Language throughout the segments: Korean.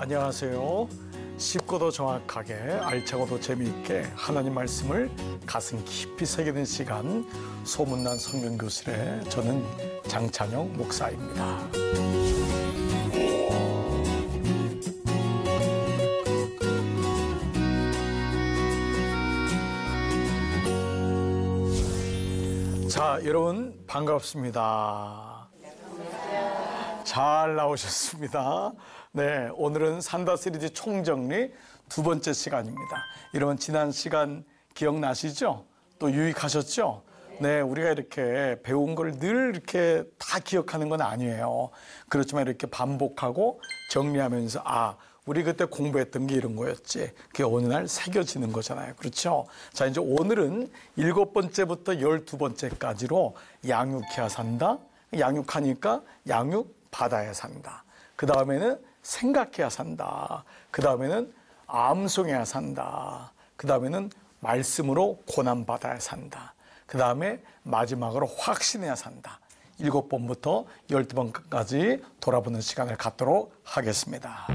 안녕하세요. 쉽고도 정확하게 알차고도 재미있게 하나님 말씀을 가슴 깊이 새기는 시간 소문난 성경교실의 저는 장찬영 목사입니다. 자, 여러분 반갑습니다. 잘 나오셨습니다. 네, 오늘은 산다 시리즈 총정리 두 번째 시간입니다. 여러분 지난 시간 기억나시죠? 또 유익하셨죠? 네, 우리가 이렇게 배운 걸 늘 이렇게 다 기억하는 건 아니에요. 그렇지만 이렇게 반복하고 정리하면서 우리 그때 공부했던 게 이런 거였지. 그게 어느 날 새겨지는 거잖아요. 그렇죠? 자, 이제 오늘은 7번째부터 12번째까지로 양육해야 산다. 양육하니까 양육 받아야 산다. 그 다음에는 생각해야 산다. 그 다음에는 암송해야 산다. 그 다음에는 말씀으로 고난받아야 산다. 그 다음에 마지막으로 확신해야 산다. 7번부터 12번까지 돌아보는 시간을 갖도록 하겠습니다.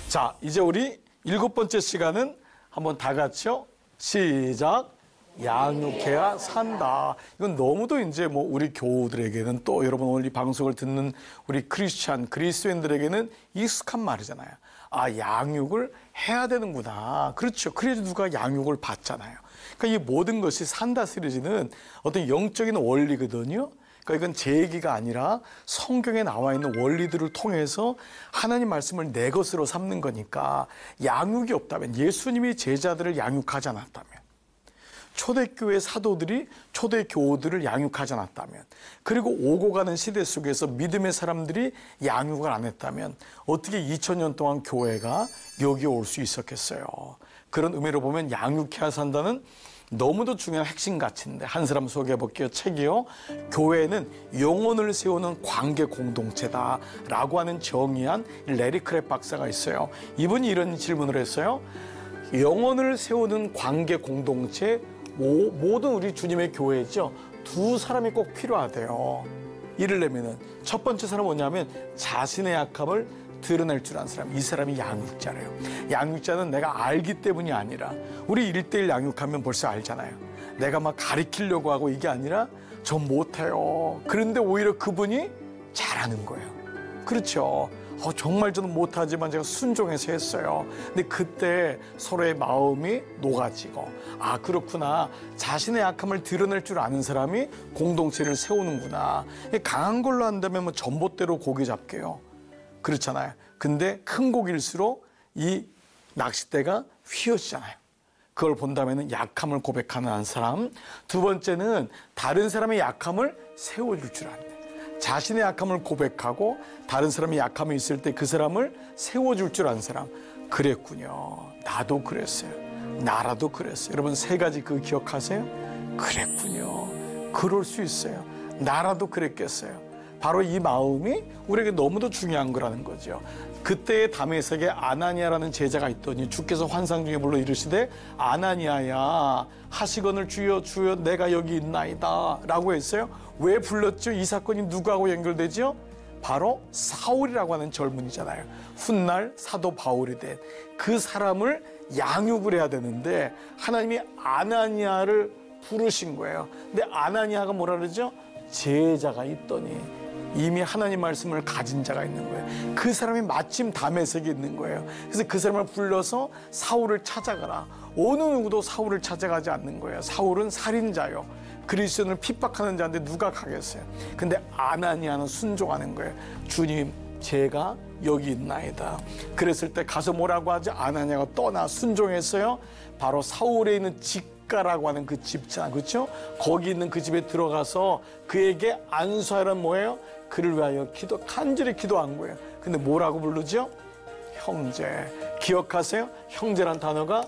자, 이제 우리 7번째 시간은 한번 다 같이요. 시작. 양육해야 산다. 이건 너무도 이제 우리 교우들에게는 또 여러분 오늘 이 방송을 듣는 우리 크리스찬, 그리스도인들에게는 익숙한 말이잖아요. 양육을 해야 되는구나. 그렇죠. 그래야지 누가 양육을 받잖아요. 그러니까 이 모든 것이 산다 시리즈는 어떤 영적인 원리거든요. 그러니까 이건 제 얘기가 아니라 성경에 나와 있는 원리들을 통해서 하나님 말씀을 내 것으로 삼는 거니까 양육이 없다면, 예수님이 제자들을 양육하지 않았다면, 초대교회 사도들이 초대 교우들을 양육하지 않았다면, 그리고 오고 가는 시대 속에서 믿음의 사람들이 양육을 안 했다면 어떻게 2000년 동안 교회가 여기에 올 수 있었겠어요. 그런 의미로 보면 양육해야 산다는 너무도 중요한 핵심 가치인데 한 사람 소개해 볼게요. 책이요. 교회는 영혼을 세우는 관계 공동체다라고 하는 정의한 레리 크랩 박사가 있어요. 이분이 이런 질문을 했어요. 영혼을 세우는 관계 공동체, 모든 우리 주님의 교회죠. 두 사람이 꼭 필요하대요. 이르려면은 첫 번째 사람은 뭐냐면 자신의 약함을 드러낼 줄 아는 사람, 이 사람이 양육자래요. 양육자는 내가 알기 때문이 아니라, 우리 1:1 양육하면 벌써 알잖아요. 내가 막 가리키려고 하고 이게 아니라 저 못해요. 그런데 오히려 그분이 잘하는 거예요. 그렇죠. 정말 저는 못하지만 제가 순종해서 했어요. 근데 그때 서로의 마음이 녹아지고, 그렇구나. 자신의 약함을 드러낼 줄 아는 사람이 공동체를 세우는구나. 강한 걸로 한다면 전봇대로 고기 잡게요. 그렇잖아요. 근데 큰 고기일수록 이 낚싯대가 휘어지잖아요. 그걸 본다면 약함을 고백하는 한 사람. 두 번째는 다른 사람의 약함을 세워줄 줄 아는, 자신의 약함을 고백하고 다른 사람의 약함이 있을 때 그 사람을 세워줄 줄 아는 사람. 그랬군요. 나도 그랬어요. 나라도 그랬어요. 여러분 세 가지 그거 기억하세요? 그랬군요. 그럴 수 있어요. 나라도 그랬겠어요. 바로 이 마음이 우리에게 너무도 중요한 거라는 거죠. 그때의 다메섹에 아나니아라는 제자가 있더니 주께서 환상 중에 불러 이르시되 아나니아야 하시거늘 주여 주여 내가 여기 있나이다 라고 했어요. 왜 불렀죠? 이 사건이 누구하고 연결되죠? 바로 사울이라고 하는 젊은이잖아요. 훗날 사도 바울이 된 그 사람을 양육을 해야 되는데 하나님이 아나니아를 부르신 거예요. 근데 아나니아가 뭐라 그러죠? 제자가 있더니 이미 하나님 말씀을 가진 자가 있는 거예요. 그 사람이 마침 다메섹에 있는 거예요. 그래서 그 사람을 불러서 사울을 찾아가라. 어느 누구도 사울을 찾아가지 않는 거예요. 사울은 살인자요. 그리스도인을 핍박하는 자인데 누가 가겠어요. 근데 아나니아는 순종하는 거예요. 주님, 제가 여기 있나이다. 그랬을 때 가서 뭐라고 하지? 아나니아가 떠나 순종했어요. 바로 사울에 있는 직가라고 하는 그 집잖아, 그렇죠? 거기 있는 그 집에 들어가서 그에게 안수하라는 뭐예요? 그를 위하여 간절히 기도한 거예요. 근데 뭐라고 부르죠? 형제. 기억하세요? 형제란 단어가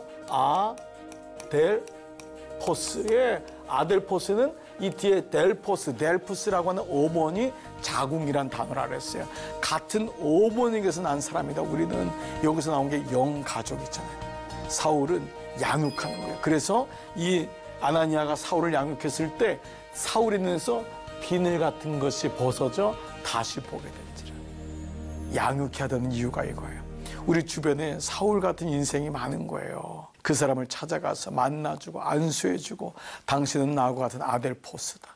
아델포스. 예, 아델포스는 이 뒤에 델푸스라고 하는 어머니 자궁이란 단어라 그랬어요. 같은 어머니에게서 난 사람이다. 우리는 여기서 나온 게 영가족이잖아요. 사울은 양육하는 거예요. 그래서 이 아나니아가 사울을 양육했을 때 사울의 눈에서 비늘 같은 것이 벗어져 다시 보게 된지라. 양육해야 되는 이유가 이거예요. 우리 주변에 사울 같은 인생이 많은 거예요. 그 사람을 찾아가서 만나주고 안수해주고 당신은 나하고 같은 아델포스다.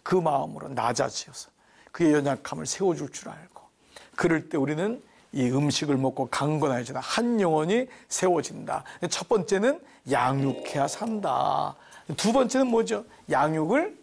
그 마음으로 낮아지어서 그의 연약함을 세워줄 줄 알고, 그럴 때 우리는 이 음식을 먹고 강건해지나 한 영혼이 세워진다. 첫 번째는 양육해야 산다. 두 번째는 뭐죠? 양육을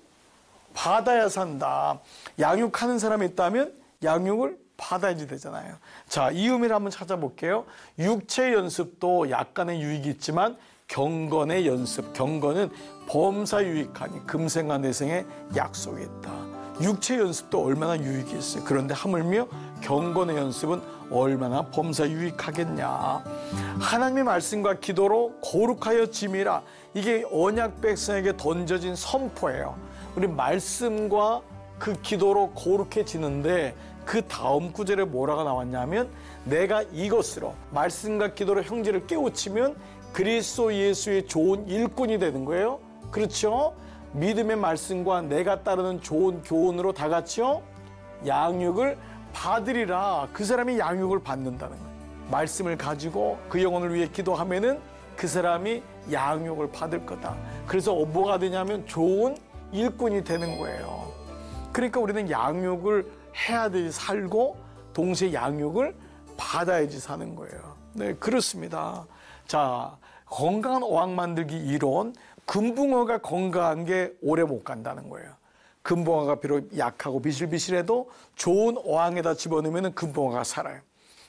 받아야 산다. 양육하는 사람이 있다면 양육을 받아야지 되잖아요. 자, 이 의미를 한번 찾아볼게요. 육체 연습도 약간의 유익이 있지만 경건의 연습, 경건은 범사 유익하니 금생과 내생의 약속이 있다. 육체 연습도 얼마나 유익이 있어요. 그런데 하물며 경건의 연습은 얼마나 범사 유익하겠냐. 하나님의 말씀과 기도로 거룩하여 짐이라. 이게 언약 백성에게 던져진 선포예요. 우리 말씀과 그 기도로 거룩해지는데 그 다음 구절에 뭐라고 나왔냐면, 내가 이것으로 말씀과 기도로 형제를 깨우치면 그리스도 예수의 좋은 일꾼이 되는 거예요. 그렇죠? 믿음의 말씀과 내가 따르는 좋은 교훈으로 다 같이요 양육을 받으리라. 그 사람이 양육을 받는다는 거예요. 말씀을 가지고 그 영혼을 위해 기도하면은 그 사람이 양육을 받을 거다. 그래서 뭐가 되냐면 좋은 일꾼이 되는 거예요. 그러니까 우리는 양육을 해야 되지 살고 동시에 양육을 받아야지 사는 거예요. 네, 그렇습니다. 자, 건강한 어항 만들기 이론. 금붕어가 건강한 게 오래 못 간다는 거예요. 금붕어가 비록 약하고 비실비실해도 좋은 어항에다 집어넣으면 금붕어가 살아요.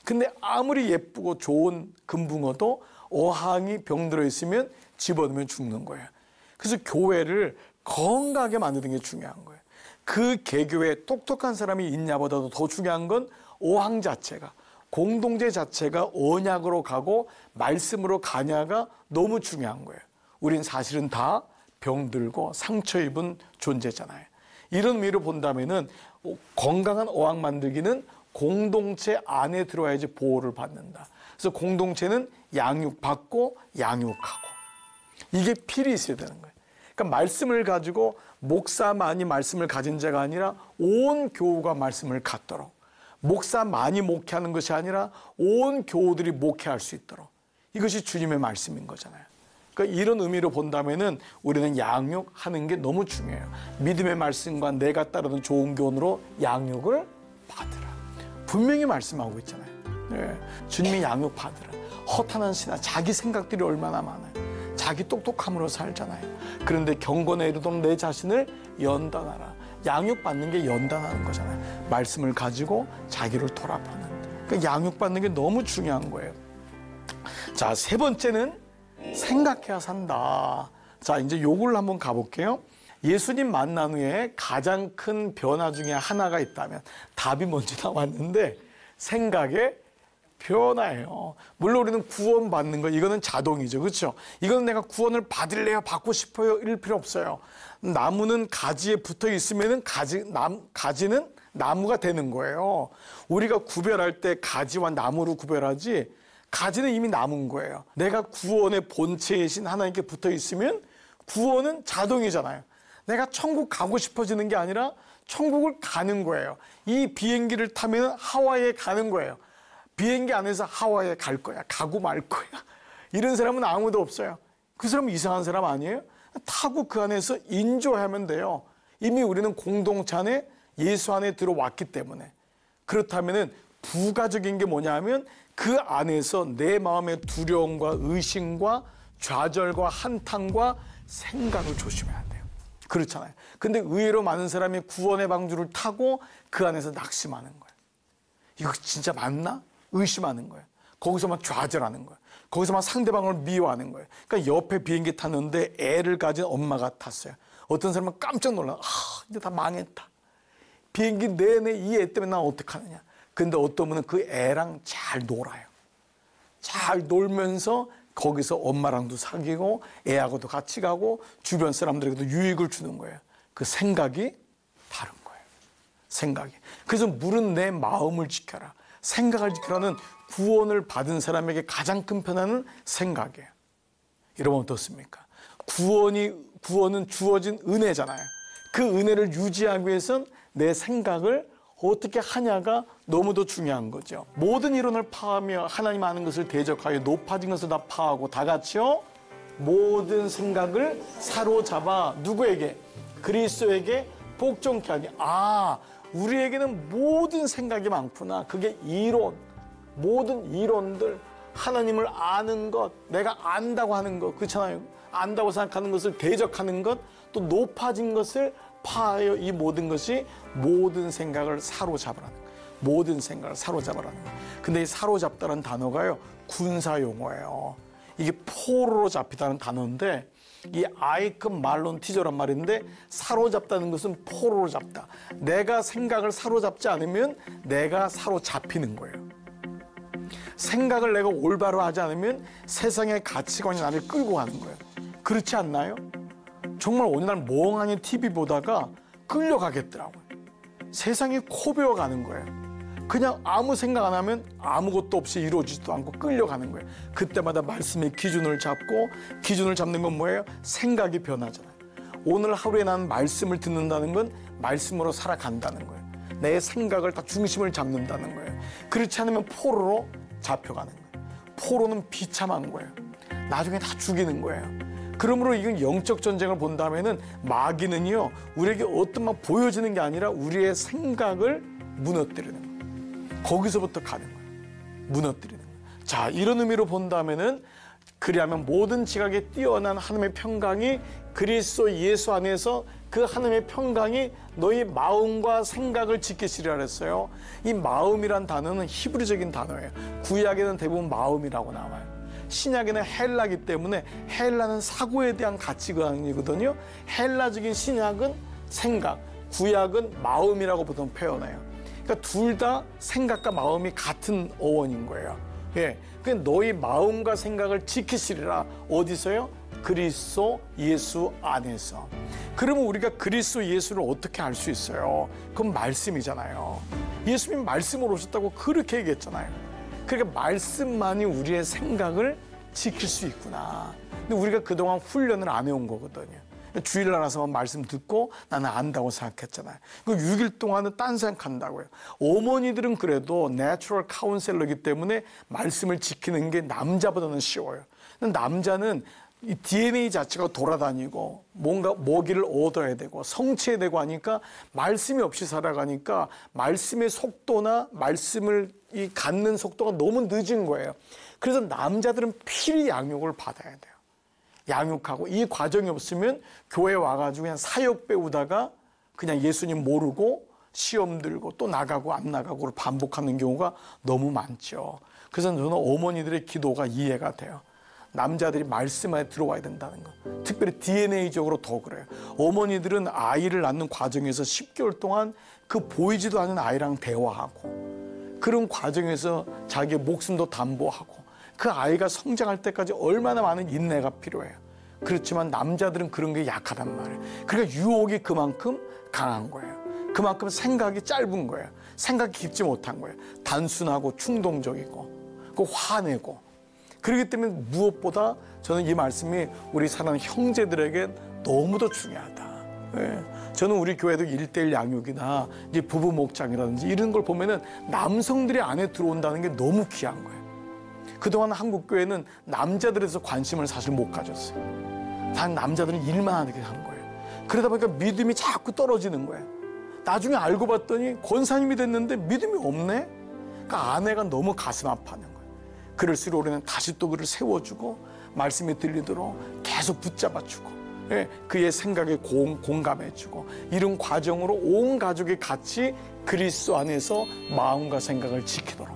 근데 아무리 예쁘고 좋은 금붕어도 어항이 병들어 있으면 집어넣으면 죽는 거예요. 그래서 교회를 건강하게 만드는 게 중요한 거예요. 그 개교에 똑똑한 사람이 있냐보다도 더 중요한 건 어항 자체가, 공동체 자체가 언약으로 가고 말씀으로 가냐가 너무 중요한 거예요. 우린 사실은 다 병들고 상처 입은 존재잖아요. 이런 의미로 본다면은 건강한 어항 만들기는 공동체 안에 들어와야지 보호를 받는다. 그래서 공동체는 양육받고 양육하고 이게 필히 있어야 되는 거예요. 그러니까 말씀을 가지고 목사만이 말씀을 가진 자가 아니라 온 교우가 말씀을 갖도록, 목사만이 목회하는 것이 아니라 온 교우들이 목회할 수 있도록, 이것이 주님의 말씀인 거잖아요. 그러니까 이런 의미로 본다면은 우리는 양육하는 게 너무 중요해요. 믿음의 말씀과 내가 따르는 좋은 교훈으로 양육을 받으라. 분명히 말씀하고 있잖아요. 네. 주님이 양육 받으라. 허탄한 신화, 자기 생각들이 얼마나 많아요. 자기 똑똑함으로 살잖아요. 그런데 경건에 이르도록 내 자신을 연단하라. 양육받는 게 연단하는 거잖아요. 말씀을 가지고 자기를 돌아보는. 그러니까 양육받는 게 너무 중요한 거예요. 자, 세 번째는 생각해야 산다. 자, 이제 요걸 한번 가볼게요. 예수님 만난 후에 가장 큰 변화 중에 하나가 있다면 답이 먼저 나왔는데 생각의 변화예요. 물론 우리는 구원받는 거 이거는 자동이죠. 그렇죠? 이거는 내가 구원을 받을래요? 받고 싶어요? 이럴 필요 없어요. 나무는 가지에 붙어 있으면 가지는 나무가 되는 거예요. 우리가 구별할 때 가지와 나무로 구별하지 가지는 이미 나무인 거예요. 내가 구원의 본체이신 하나님께 붙어 있으면 구원은 자동이잖아요. 내가 천국 가고 싶어지는 게 아니라 천국을 가는 거예요. 이 비행기를 타면 하와이에 가는 거예요. 비행기 안에서 하와이에 갈 거야. 가고 말 거야. 이런 사람은 아무도 없어요. 그 사람은 이상한 사람 아니에요? 타고 그 안에서 인조하면 돼요. 이미 우리는 공동체 안에 예수 안에 들어왔기 때문에. 그렇다면 부가적인 게 뭐냐면 그 안에서 내 마음의 두려움과 의심과 좌절과 한탄과 생각을 조심해야 돼요. 그렇잖아요. 근데 의외로 많은 사람이 구원의 방주를 타고 그 안에서 낙심하는 거예요. 이거 진짜 맞나? 의심하는 거예요. 거기서 막 좌절하는 거예요. 거기서 막 상대방을 미워하는 거예요. 그러니까 옆에 비행기 탔는데 애를 가진 엄마가 탔어요. 어떤 사람은 깜짝 놀라. 이제 다 망했다. 비행기 내내 이 애 때문에 난 어떡하느냐. 근데 어떤 분은 그 애랑 잘 놀아요. 잘 놀면서 거기서 엄마랑도 사귀고 애하고도 같이 가고 주변 사람들에게도 유익을 주는 거예요. 그 생각이 다른 거예요. 생각이. 그래서 물은 내 마음을 지켜라. 생각을 지키라는 구원을 받은 사람에게 가장 큰 편안은 생각이에요. 여러분 어떻습니까? 구원은 주어진 은혜잖아요. 그 은혜를 유지하기 위해서는 내 생각을 어떻게 하냐가 너무도 중요한 거죠. 모든 이론을 파하며 하나님 아는 것을 대적하여 높아진 것을 다 파하고 다 같이요. 모든 생각을 사로잡아 누구에게? 그리스도에게 복종케 하니. 우리에게는 모든 생각이 많구나. 그게 이론, 모든 이론들, 하나님을 아는 것, 내가 안다고 하는 것, 그렇잖아요. 안다고 생각하는 것을 대적하는 것, 또 높아진 것을 파하여 이 모든 것이 모든 생각을 사로잡으라는 거예요. 모든 생각을 사로잡으라는 거예요. 근데 이 사로잡다는 단어가요, 군사 용어예요. 이게 포로로 잡히다는 단어인데, 이 아이큰 말론 티저란 말인데, 사로잡다는 것은 포로로 잡다. 내가 생각을 사로잡지 않으면 내가 사로잡히는 거예요. 생각을 내가 올바로 하지 않으면 세상의 가치관이 나를 끌고 가는 거예요. 그렇지 않나요? 정말 어느 날 멍하니 TV 보다가 끌려가겠더라고요. 세상이 코베어가는 거예요. 그냥 아무 생각 안 하면 아무것도 없이 이루어지지도 않고 끌려가는 거예요. 그때마다 말씀의 기준을 잡고, 기준을 잡는 건 뭐예요? 생각이 변하잖아요. 오늘 하루에 나는 말씀을 듣는다는 건 말씀으로 살아간다는 거예요. 내 생각을 딱 중심을 잡는다는 거예요. 그렇지 않으면 포로로 잡혀가는 거예요. 포로는 비참한 거예요. 나중에 다 죽이는 거예요. 그러므로 이건 영적 전쟁을 본다면은 마귀는요, 우리에게 어떤 막 보여지는 게 아니라 우리의 생각을 무너뜨리는 거예요. 거기서부터 가는 거예요. 무너뜨리는 거예요. 자, 이런 의미로 본다면은, 그리하면 모든 지각에 뛰어난 하나님의 평강이 그리스도 예수 안에서 그 하나님의 평강이 너희 마음과 생각을 지키시리라 그랬어요. 이 마음이란 단어는 히브리적인 단어예요. 구약에는 대부분 마음이라고 나와요. 신약에는 헬라기 때문에 헬라는 사고에 대한 가치관이거든요. 헬라적인 신약은 생각, 구약은 마음이라고 보통 표현해요. 그러니까 둘 다 생각과 마음이 같은 어원인 거예요. 예, 그 너희 마음과 생각을 지키시리라. 어디서요? 그리스도 예수 안에서. 그러면 우리가 그리스도 예수를 어떻게 알 수 있어요? 그건 말씀이잖아요. 예수님이 말씀으로 오셨다고 그렇게 얘기했잖아요. 그러니까 말씀만이 우리의 생각을 지킬 수 있구나. 근데 우리가 그동안 훈련을 안 해온 거거든요. 주일날 와서만 말씀 듣고 나는 안다고 생각했잖아요. 그 6일 동안은 딴 생각한다고요. 어머니들은 그래도 내추럴 카운셀러이기 때문에 말씀을 지키는 게 남자보다는 쉬워요. 근데 남자는 이 DNA 자체가 돌아다니고 뭔가 먹이를 얻어야 되고 성취해야 되고 하니까 말씀이 없이 살아가니까 말씀의 속도나 말씀을 이 갖는 속도가 너무 늦은 거예요. 그래서 남자들은 필히 양육을 받아야 돼요. 양육하고, 이 과정이 없으면 교회 와가지고 그냥 사역 배우다가 그냥 예수님 모르고 시험 들고 또 나가고 안 나가고를 반복하는 경우가 너무 많죠. 그래서 저는 어머니들의 기도가 이해가 돼요. 남자들이 말씀 안에 들어와야 된다는 거. 특별히 DNA적으로 더 그래요. 어머니들은 아이를 낳는 과정에서 10개월 동안 그 보이지도 않는 아이랑 대화하고, 그런 과정에서 자기의 목숨도 담보하고, 그 아이가 성장할 때까지 얼마나 많은 인내가 필요해요. 그렇지만 남자들은 그런 게 약하단 말이에요. 그러니까 유혹이 그만큼 강한 거예요. 그만큼 생각이 짧은 거예요. 생각이 깊지 못한 거예요. 단순하고 충동적이고, 그 화내고. 그렇기 때문에 무엇보다 저는 이 말씀이 우리 사랑하는 형제들에게 너무도 중요하다. 예. 저는 우리 교회도 1:1 양육이나 이제 부부 목장이라든지 이런 걸 보면은 남성들이 안에 들어온다는 게 너무 귀한 거예요. 그동안 한국 교회는 남자들에서 관심을 사실 못 가졌어요. 다 남자들은 일만 하게 한 거예요. 그러다 보니까 믿음이 자꾸 떨어지는 거예요. 나중에 알고 봤더니 권사님이 됐는데 믿음이 없네? 그러니까 아내가 너무 가슴 아파하는 거예요. 그럴수록 우리는 다시 또 그를 세워주고 말씀이 들리도록 계속 붙잡아주고, 예, 그의 생각에 공감해주고, 이런 과정으로 온 가족이 같이 그리스도 안에서 마음과 생각을 지키도록.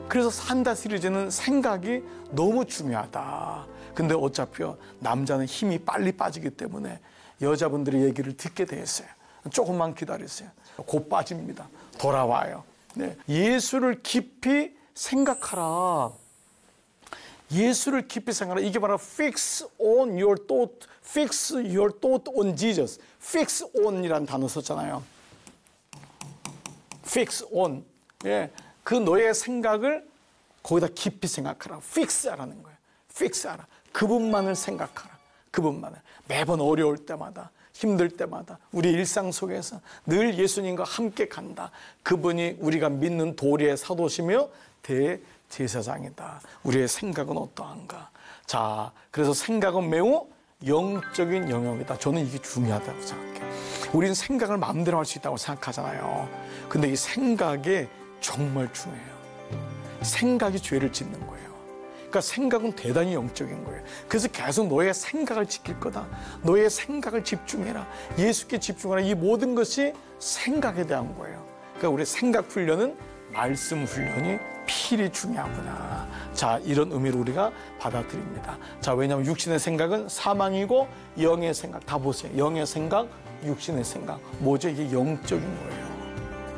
그래서 산다 시리즈는 생각이 너무 중요하다. 근데 어차피요, 남자는 힘이 빨리 빠지기 때문에 여자분들의 얘기를 듣게 돼 있어요. 조금만 기다리세요. 곧 빠집니다. 돌아와요. 네. 예수를 깊이 생각하라. 예수를 깊이 생각하라. 이게 바로 fix on your thought, fix your thought on Jesus. fix on이라는 단어 썼잖아요. fix on. 예, 그 너의 생각을 거기다 깊이 생각하라. fix하라는 거예요. fix하라. 그분만을 생각하라. 그분만을. 매번 어려울 때마다, 힘들 때마다 우리 일상 속에서 늘 예수님과 함께 간다. 그분이 우리가 믿는 도리의 사도시며 대제사장이다. 우리의 생각은 어떠한가? 자, 그래서 생각은 매우 영적인 영역이다. 저는 이게 중요하다고 생각해요. 우리는 생각을 마음대로 할 수 있다고 생각하잖아요. 근데 이 생각이 정말 중요해요. 생각이 죄를 짓는 거예요. 그러니까 생각은 대단히 영적인 거예요. 그래서 계속 너의 생각을 지킬 거다. 너의 생각을 집중해라. 예수께 집중하라. 이 모든 것이 생각에 대한 거예요. 그러니까 우리 생각 훈련은 말씀 훈련이 필히 중요하구나. 자, 이런 의미로 우리가 받아들입니다. 자, 왜냐하면 육신의 생각은 사망이고 영의 생각, 다 보세요. 영의 생각, 육신의 생각. 뭐죠? 이게 영적인 거예요.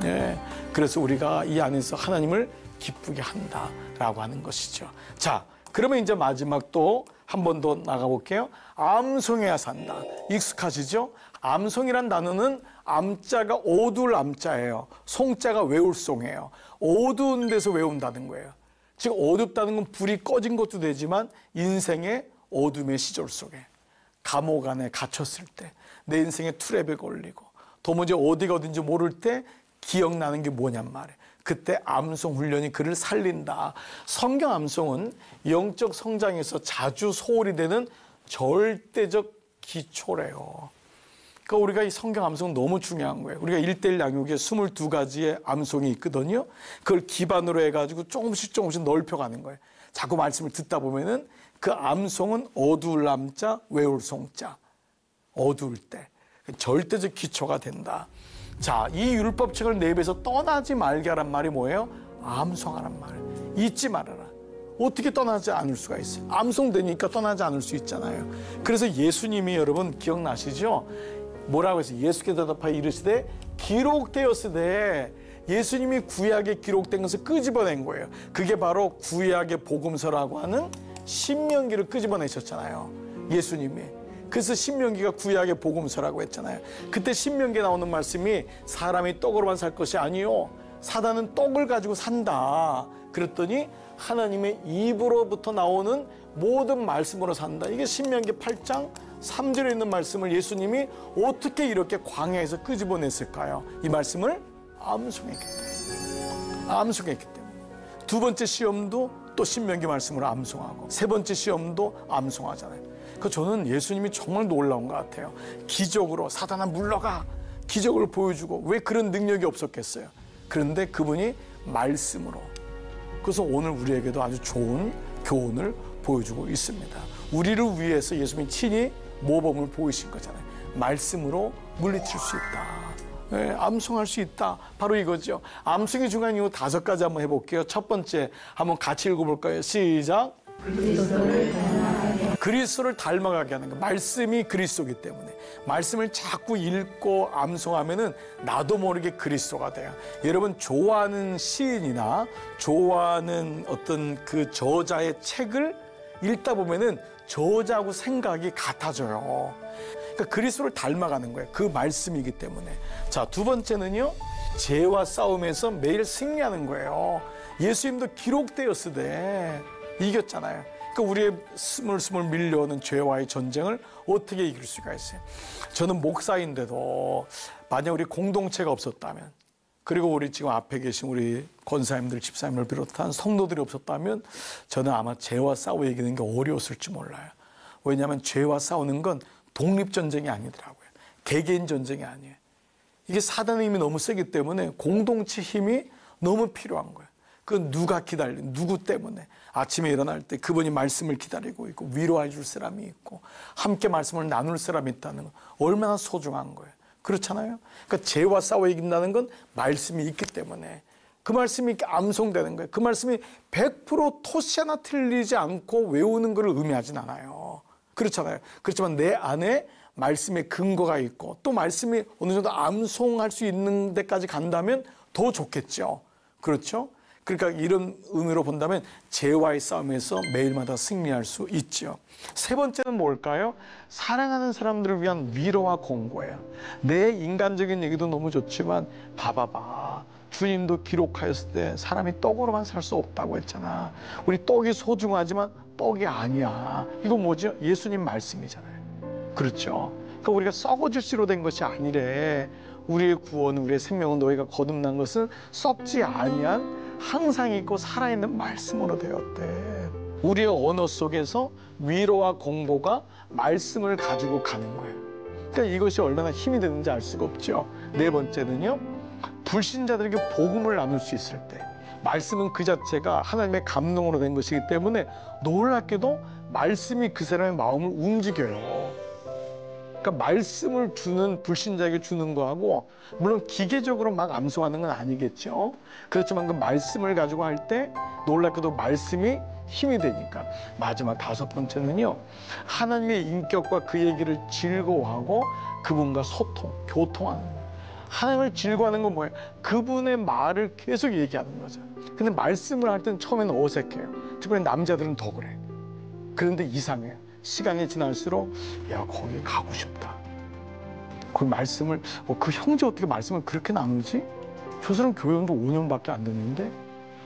네. 그래서 우리가 이 안에서 하나님을 기쁘게 한다라고 하는 것이죠. 자, 그러면 이제 마지막 또 한 번 더 나가볼게요. 암송해야 산다. 익숙하시죠? 암송이란 단어는 암자가 어두울 암자예요. 송자가 외울 송이에요. 어두운 데서 외운다는 거예요. 즉 어둡다는 건 불이 꺼진 것도 되지만 인생의 어둠의 시절 속에 감옥 안에 갇혔을 때 내 인생의 트랩에 걸리고 도무지 어디가 어딘지 모를 때 기억나는 게 뭐냔 말이에요. 그때 암송 훈련이 그를 살린다. 성경 암송은 영적 성장에서 자주 소홀히 되는 절대적 기초래요. 그러니까 우리가 이 성경 암송은 너무 중요한 거예요. 우리가 1:1 양육에 22가지의 암송이 있거든요. 그걸 기반으로 해가지고 조금씩 넓혀가는 거예요. 자꾸 말씀을 듣다 보면은 그 암송은 어두울 암자, 외울 송자. 어두울 때. 절대적 기초가 된다. 자, 이 율법책을 내 입에서 떠나지 말게 하란 말이 뭐예요? 암송하란 말이에요. 잊지 말아라. 어떻게 떠나지 않을 수가 있어요? 암송되니까 떠나지 않을 수 있잖아요. 그래서 예수님이 여러분 기억나시죠? 뭐라고 했어요? 예수께 대답하여 이르시되 기록되었으되 예수님이 구약에 기록된 것을 끄집어낸 거예요. 그게 바로 구약의 복음서라고 하는 신명기를 끄집어내셨잖아요. 예수님이. 그래서 신명기가 구약의 복음서라고 했잖아요. 그때 신명기에 나오는 말씀이 사람이 떡으로만 살 것이 아니요 사단은 떡을 가지고 산다. 그랬더니 하나님의 입으로부터 나오는 모든 말씀으로 산다. 이게 신명기 8장 3절에 있는 말씀을 예수님이 어떻게 이렇게 광야에서 끄집어냈을까요? 이 말씀을 암송했기 때문에. 암송했기 때문에. 두 번째 시험도 또 신명기 말씀으로 암송하고 세 번째 시험도 암송하잖아요. 그 저는 예수님이 정말 놀라운 것 같아요. 기적으로 사단아 물러가 기적을 보여주고 왜 그런 능력이 없었겠어요. 그런데 그분이 말씀으로 그래서 오늘 우리에게도 아주 좋은 교훈을 보여주고 있습니다. 우리를 위해서 예수님이 친히 모범을 보이신 거잖아요. 말씀으로 물리칠 수 있다. 네, 암송할 수 있다. 바로 이거죠. 암송이 중요한 이유 5가지 한번 해볼게요. 첫 번째 한번 같이 읽어볼까요? 시작. 그리스도를 닮아가게 하는 거. 말씀이 그리스도이기 때문에 말씀을 자꾸 읽고 암송하면은 나도 모르게 그리스도가 돼요. 여러분 좋아하는 시인이나 좋아하는 어떤 그 저자의 책을 읽다 보면은 저자하고 생각이 같아져요. 그러니까 그리스도를 닮아가는 거예요. 그 말씀이기 때문에. 자, 두 번째는요. 죄와 싸움에서 매일 승리하는 거예요. 예수님도 기록되었으되 이겼잖아요. 그러니까 우리의 스물스물 밀려오는 죄와의 전쟁을 어떻게 이길 수가 있어요? 저는 목사인데도 만약 우리 공동체가 없었다면 그리고 우리 지금 앞에 계신 우리 권사님들, 집사님을 비롯한 성도들이 없었다면 저는 아마 죄와 싸워 이기는 게 어려웠을지 몰라요. 왜냐하면 죄와 싸우는 건 독립전쟁이 아니더라고요. 개개인 전쟁이 아니에요. 이게 사단의 힘이 너무 세기 때문에 공동체 힘이 너무 필요한 거예요. 그 누가 기다리는 누구 때문에 아침에 일어날 때 그분이 말씀을 기다리고 있고 위로해 줄 사람이 있고 함께 말씀을 나눌 사람이 있다는 건 얼마나 소중한 거예요. 그렇잖아요. 그러니까 죄와 싸워 이긴다는 건 말씀이 있기 때문에 그 말씀이 이렇게 암송되는 거예요. 그 말씀이 100% 토시 하나 틀리지 않고 외우는 것을 의미하진 않아요. 그렇잖아요. 그렇지만 내 안에 말씀의 근거가 있고 또 말씀이 어느 정도 암송할 수 있는 데까지 간다면 더 좋겠죠. 그렇죠? 그러니까 이런 의미로 본다면 죄와의 싸움에서 매일마다 승리할 수 있죠. 세 번째는 뭘까요? 사랑하는 사람들을 위한 위로와 공고예요. 내 인간적인 얘기도 너무 좋지만 봐봐봐. 주님도 기록하였을 때 사람이 떡으로만 살 수 없다고 했잖아. 우리 떡이 소중하지만 떡이 아니야. 이거 뭐죠? 예수님 말씀이잖아요. 그렇죠? 그러니까 우리가 썩어질 수로 된 것이 아니래. 우리의 구원, 우리의 생명은 너희가 거듭난 것은 썩지 아니한 항상 있고 살아있는 말씀으로 되었대. 우리의 언어 속에서 위로와 공보가 말씀을 가지고 가는 거예요. 그러니까 이것이 얼마나 힘이 되는지 알 수가 없죠. 네 번째는요, 불신자들에게 복음을 나눌 수 있을 때, 말씀은 그 자체가 하나님의 감동으로 된 것이기 때문에 놀랍게도 말씀이 그 사람의 마음을 움직여요. 그러니까 말씀을 주는, 불신자에게 주는 거하고, 물론 기계적으로 막 암송하는 건 아니겠죠. 그렇지만 그 말씀을 가지고 할 때 놀랍게도 말씀이 힘이 되니까. 마지막 다섯 번째는요, 하나님의 인격과 그 얘기를 즐거워하고 그분과 소통, 교통하는 거예요. 하나님을 즐거워하는 건 뭐예요? 그분의 말을 계속 얘기하는 거죠. 근데 말씀을 할 때는 처음에는 어색해요. 특별히 남자들은 더 그래. 그런데 이상해요. 시간이 지날수록 야, 거기 가고 싶다. 그 말씀을, 그 형제 어떻게 말씀을 그렇게 나누지? 저 사람 교연도 5년밖에 안 됐는데,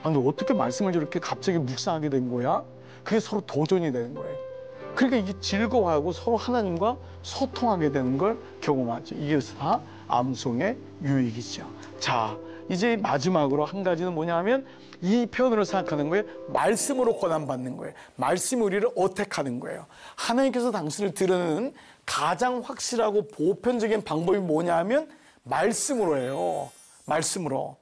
근데 어떻게 말씀을 저렇게 갑자기 묵상하게 된 거야? 그게 서로 도전이 되는 거예요. 그러니까 이게 즐거워하고 서로 하나님과 소통하게 되는 걸 경험하죠. 이게 다 암송의 유익이죠. 자, 이제 마지막으로 한 가지는 뭐냐 하면 이 표현으로 생각하는 거예요. 말씀으로 고난받는 거예요. 말씀이 우리를 어택하는 거예요. 하나님께서 당신을 드러내는 가장 확실하고 보편적인 방법이 뭐냐 하면 말씀으로 해요. 말씀으로.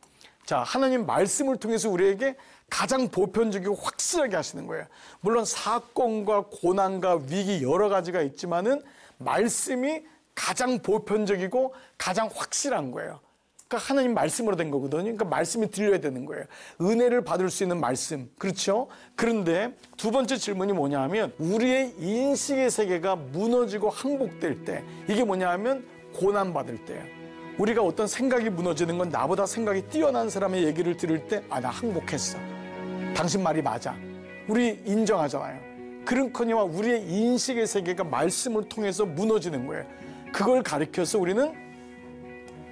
자, 하나님 말씀을 통해서 우리에게 가장 보편적이고 확실하게 하시는 거예요. 물론 사건과 고난과 위기 여러 가지가 있지만은 말씀이 가장 보편적이고 가장 확실한 거예요. 그러니까 하나님 말씀으로 된 거거든요. 그러니까 말씀이 들려야 되는 거예요. 은혜를 받을 수 있는 말씀. 그렇죠? 그런데 두 번째 질문이 뭐냐 하면 우리의 인식의 세계가 무너지고 항복될 때, 이게 뭐냐 하면 고난받을 때예요. 우리가 어떤 생각이 무너지는 건 나보다 생각이 뛰어난 사람의 얘기를 들을 때, 나 항복했어. 당신 말이 맞아. 우리 인정하잖아요. 그런커니와 우리의 인식의 세계가 말씀을 통해서 무너지는 거예요. 그걸 가리켜서 우리는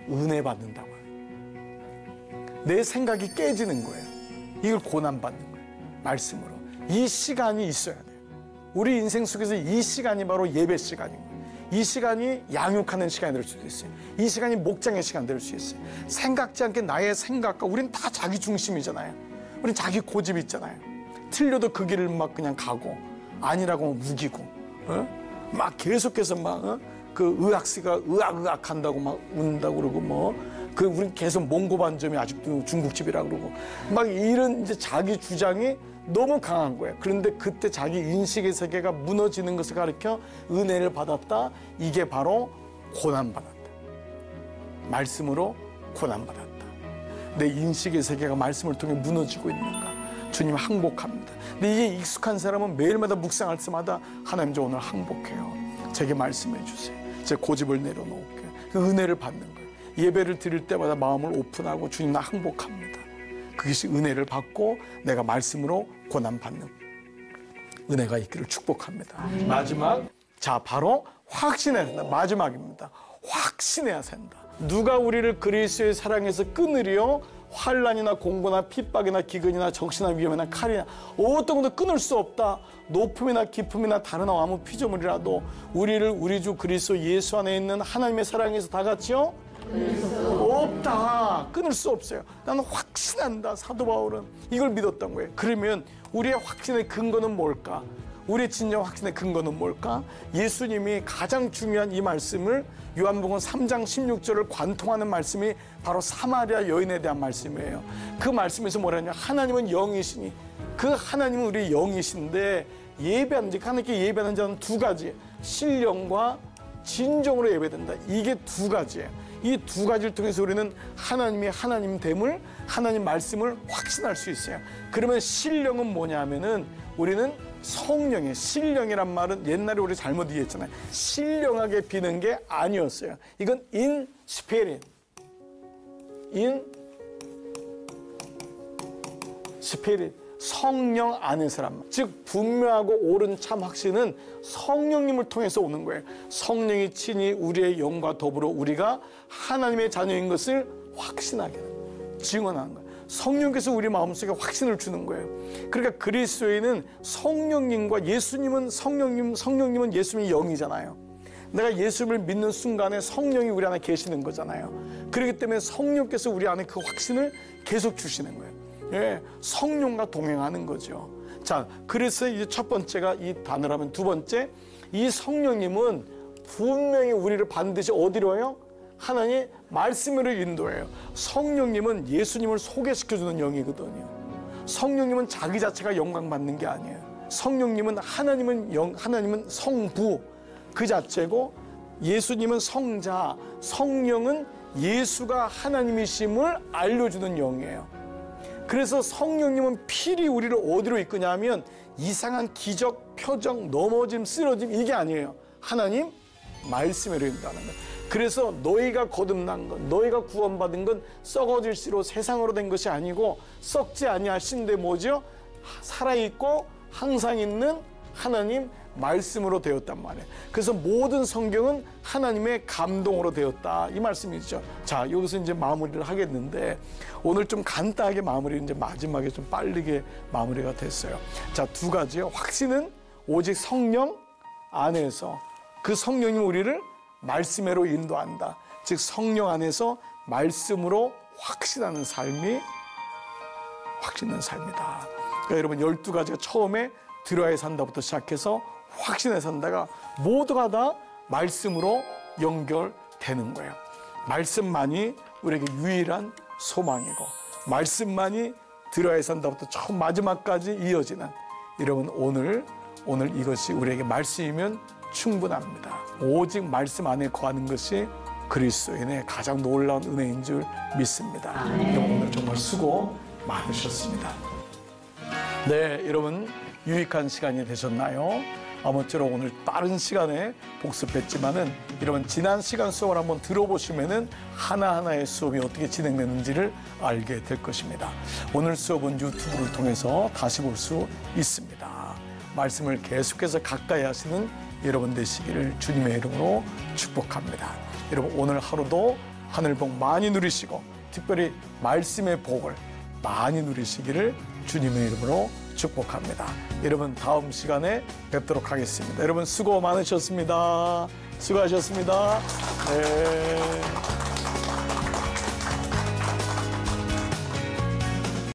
은혜 받는다고요. 내 생각이 깨지는 거예요. 이걸 고난받는 거예요. 말씀으로. 이 시간이 있어야 돼요. 우리 인생 속에서 이 시간이 바로 예배 시간인 거예요. 이 시간이 양육하는 시간이 될 수도 있어요. 이 시간이 목장의 시간 될 수 있어요. 생각지 않게 나의 생각과, 우린 다 자기 중심이잖아요. 우린 자기 고집이 있잖아요. 틀려도 그 길을 막 그냥 가고, 아니라고 무기고, 막 계속해서 그 의학씨가 의학 한다고 막 운다고 그러고 우린 계속 몽고반점이 아직도 중국집이라 그러고 막 이런 이제 자기 주장이 너무 강한 거예요. 그런데 그때 자기 인식의 세계가 무너지는 것을 가리켜 은혜를 받았다. 이게 바로 고난받았다. 말씀으로 고난받았다. 내 인식의 세계가 말씀을 통해 무너지고 있는가? 주님 항복합니다. 근데 이게 익숙한 사람은 매일마다 묵상할 때마다 하나님 저 오늘 항복해요. 제게 말씀해 주세요. 제 고집을 내려놓을게요. 그 은혜를 받는 거예요. 예배를 드릴 때마다 마음을 오픈하고 주님 나 항복합니다. 그것이 은혜를 받고 내가 말씀으로 고난받는 은혜가 있기를 축복합니다. 마지막, 자 바로 확신해야 된다. 마지막입니다. 확신해야 된다. 누가 우리를 그리스도의 사랑에서 끊으리요? 환난이나 공고나 핍박이나 기근이나 적시나 위험이나 칼이나 어떤 것도 끊을 수 없다. 높음이나 깊음이나 다른 아무 피조물이라도 우리를 우리 주 그리스도 예수 안에 있는 하나님의 사랑에서 다 같이요? 없다. 끊을 수 없어요. 나는 확신한다. 사도 바울은 이걸 믿었던 거예요. 그러면 우리의 확신의 근거는 뭘까? 우리의 진정 확신의 근거는 뭘까? 예수님이 가장 중요한 이 말씀을 요한복음 3장 16절을 관통하는 말씀이 바로 사마리아 여인에 대한 말씀이에요. 그 말씀에서 뭐라냐? 하나님은 영이시니 그 하나님은 우리의 영이신데 예배하는 자, 하나님께 예배하는 자는 두 가지, 신령과 진정으로 예배된다. 이게 두 가지예요. 이 두 가지를 통해서 우리는 하나님의 하나님됨을, 하나님 말씀을 확신할 수 있어요. 그러면 신령은 뭐냐 하면은 우리는 성령의, 신령이란 말은 옛날에 우리 잘못 이해했잖아요. 신령하게 비는 게 아니었어요. 이건 in spirit, in spirit, 성령 안의 사람. 즉 분명하고 옳은 참 확신은 성령님을 통해서 오는 거예요. 성령이 친히 우리의 영과 더불어 우리가 하나님의 자녀인 것을 확신하게 돼요. 증언하는 거예요. 성령께서 우리 마음속에 확신을 주는 거예요. 그러니까 그리스도인은 성령님과 예수님은 성령님은 예수님이 영이잖아요. 내가 예수님을 믿는 순간에 성령이 우리 안에 계시는 거잖아요. 그렇기 때문에 성령께서 우리 안에 그 확신을 계속 주시는 거예요. 예, 성령과 동행하는 거죠. 자, 그래서 이제 첫 번째가 이 단어라면, 두 번째, 이 성령님은 분명히 우리를 반드시 어디로 해요? 하나님의 말씀으로 인도해요. 성령님은 예수님을 소개시켜주는 영이거든요. 성령님은 자기 자체가 영광 받는 게 아니에요. 성령님은 하나님은 성부 그 자체고, 예수님은 성자, 성령은 예수가 하나님이심을 알려주는 영이에요. 그래서 성령님은 필히 우리를 어디로 이끄냐면 이상한 기적, 표적, 넘어짐, 쓰러짐 이게 아니에요. 하나님 말씀으로 인도하는 거예요. 그래서 너희가 거듭난 것, 너희가 구원받은 건 썩어질 씨로 세상으로 된 것이 아니고 썩지 아니하신데 뭐죠? 살아있고 항상 있는 하나님 말씀으로 되었단 말이에요. 그래서 모든 성경은 하나님의 감동으로 되었다, 이 말씀이죠. 자, 여기서 이제 마무리를 하겠는데, 오늘 좀 간단하게 마무리, 이제 마지막에 좀 빠르게 마무리가 됐어요. 자, 두 가지요. 확신은 오직 성령 안에서, 그 성령이 우리를 말씀으로 인도한다. 즉 성령 안에서 말씀으로 확신하는 삶이 확신하는 삶이다. 그러니까 여러분 12가지가 처음에 들어야 산다부터 시작해서 확신에 산다가 모두가 다 말씀으로 연결되는 거예요. 말씀만이 우리에게 유일한 소망이고, 말씀만이 들어야 산다부터 처음 마지막까지 이어지는, 여러분 오늘 이것이 우리에게 말씀이면 충분합니다. 오직 말씀 안에 거하는 것이 그리스도인의 가장 놀라운 은혜인 줄 믿습니다. 오늘 정말 수고 많으셨습니다. 네, 여러분 유익한 시간이 되셨나요? 아무쪼록 오늘 빠른 시간에 복습했지만은, 여러분 지난 시간 수업을 한번 들어보시면은 하나하나의 수업이 어떻게 진행되는지를 알게 될 것입니다. 오늘 수업은 유튜브를 통해서 다시 볼 수 있습니다. 말씀을 계속해서 가까이 하시는 여러분 되시기를 주님의 이름으로 축복합니다. 여러분 오늘 하루도 하늘복 많이 누리시고, 특별히 말씀의 복을 많이 누리시기를 주님의 이름으로 축복합니다. 여러분 다음 시간에 뵙도록 하겠습니다. 여러분 수고 많으셨습니다. 수고하셨습니다. 네.